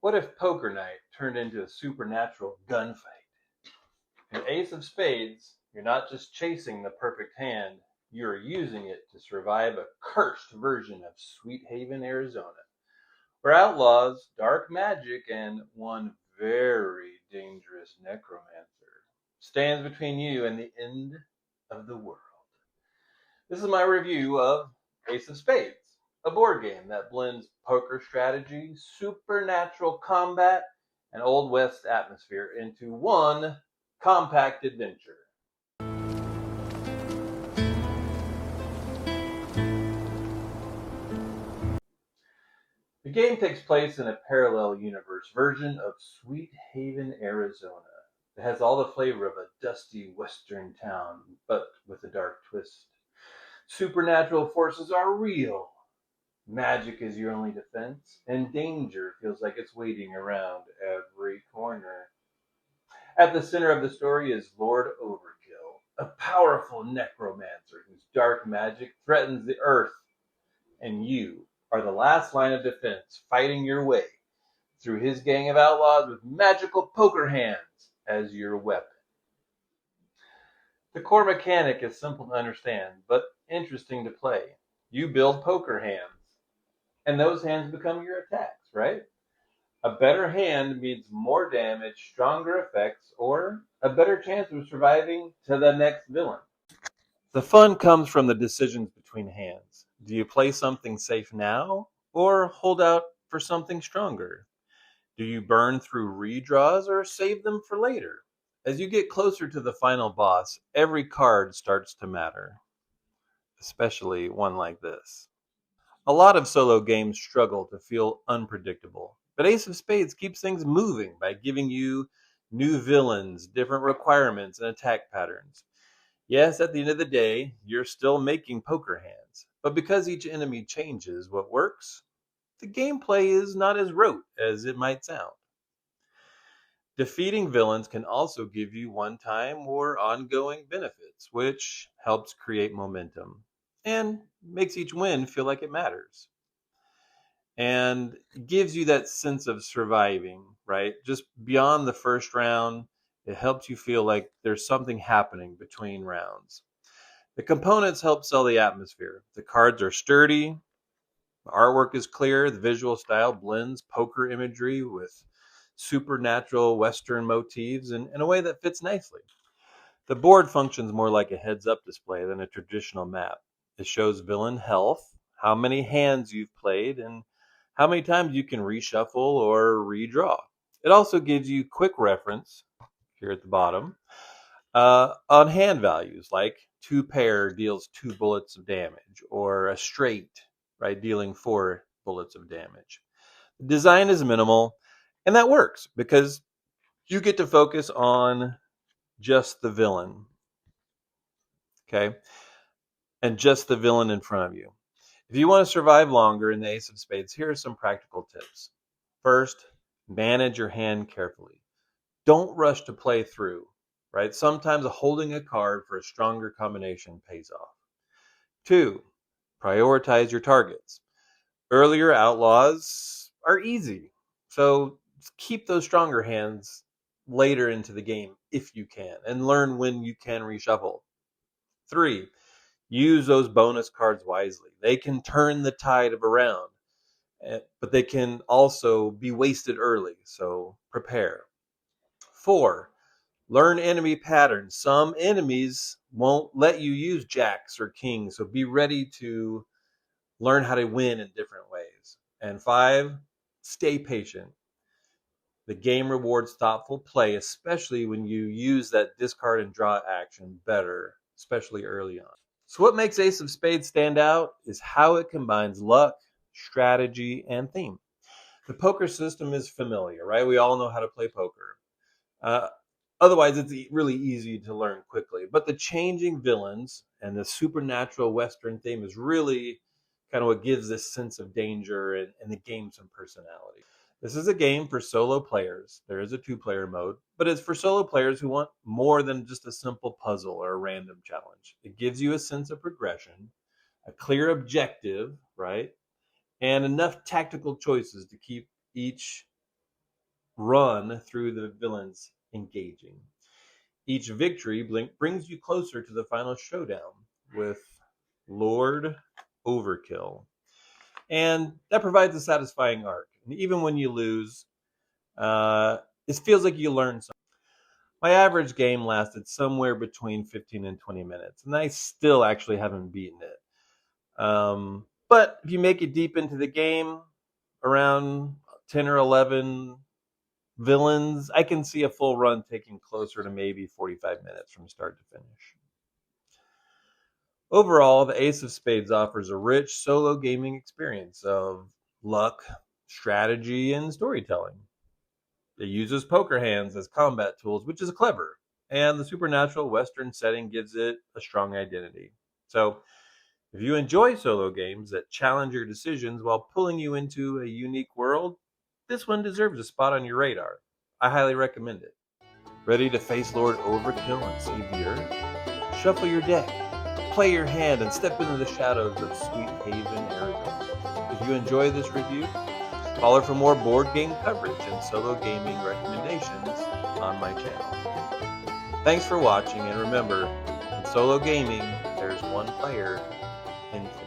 What if poker night turned into a supernatural gunfight? In Ace of Spades, you're not just chasing the perfect hand, you're using it to survive a cursed version of Sweet Haven, Arizona, where outlaws, dark magic, and one very dangerous necromancer stands between you and the end of the world. This is my review of Ace of Spades, a board game that blends poker strategy, supernatural combat, and Old West atmosphere into one compact adventure. The game takes place in a parallel universe version of Sweet Haven, Arizona. It has all the flavor of a dusty western town, but with a dark twist. Supernatural forces are real. Magic is your only defense, and danger feels like it's waiting around every corner. At the center of the story is Lord Overkill, a powerful necromancer whose dark magic threatens the earth, and you are the last line of defense, fighting your way through his gang of outlaws with magical poker hands as your weapon. The core mechanic is simple to understand, but interesting to play. You build poker hands, and those hands become your attacks, right? A better hand means more damage, stronger effects, or a better chance of surviving to the next villain. The fun comes from the decisions between hands. Do you play something safe now, or hold out for something stronger? Do you burn through redraws or save them for later? As you get closer to the final boss, every card starts to matter, especially one like this. A lot of solo games struggle to feel unpredictable, but Ace of Spades keeps things moving by giving you new villains, different requirements, and attack patterns. Yes, at the end of the day, you're still making poker hands, but because each enemy changes what works, the gameplay is not as rote as it might sound. Defeating villains can also give you one-time or ongoing benefits, which helps create momentum and makes each win feel like it matters. And gives you that sense of surviving, right? Just beyond the first round, it helps you feel like there's something happening between rounds. The components help sell the atmosphere. The cards are sturdy, the artwork is clear, the visual style blends poker imagery with supernatural Western motifs in a way that fits nicely. The board functions more like a heads-up display than a traditional map. It shows villain health, how many hands you've played, and how many times you can reshuffle or redraw. It also gives you quick reference, here at the bottom, on hand values, like 2 pair deals 2 bullets of damage, or a straight, right, dealing 4 bullets of damage. The design is minimal, and that works because you get to focus on just the villain, okay? And just the villain in front of you. If you want to survive longer in the Ace of Spades, here are some practical tips. First, manage your hand carefully. Don't rush to play through, right? Sometimes holding a card for a stronger combination pays off. 2, prioritize your targets. Earlier outlaws are easy, so keep those stronger hands later into the game if you can, and learn when you can reshuffle. 3, use those bonus cards wisely. They can turn the tide of a round, but they can also be wasted early, so prepare. 4, learn enemy patterns. Some enemies won't let you use jacks or kings, so be ready to learn how to win in different ways. And 5, stay patient. The game rewards thoughtful play, especially when you use that discard and draw action better, especially early on. So what makes Ace of Spades stand out is how it combines luck, strategy, and theme. The poker system is familiar, right? We all know how to play poker. Otherwise, it's really easy to learn quickly. But the changing villains and the supernatural Western theme is really kind of what gives this sense of danger and the game some personality. This is a game for solo players. There is a 2-player mode, but it's for solo players who want more than just a simple puzzle or a random challenge. It gives you a sense of progression, a clear objective, right? And enough tactical choices to keep each run through the villains engaging. Each victory brings you closer to the final showdown with Lord Overkill. And that provides a satisfying arc. And even when you lose, it feels like you learned something. My average game lasted somewhere between 15 and 20 minutes, and I still actually haven't beaten it. But if you make it deep into the game, around 10 or 11 villains, I can see a full run taking closer to maybe 45 minutes from start to finish. Overall, the Ace of Spades offers a rich solo gaming experience of luck, strategy, and storytelling. It uses poker hands as combat tools, which is clever, and the supernatural Western setting gives it a strong identity. So, if you enjoy solo games that challenge your decisions while pulling you into a unique world, this one deserves a spot on your radar. I highly recommend it. Ready to face Lord Overkill and save the Earth? Shuffle your deck, play your hand, and step into the shadows of Sweet Haven, Arizona. If you enjoy this review, follow for more board game coverage and solo gaming recommendations on my channel. Thanks for watching, and remember, in solo gaming, there's one player infinite.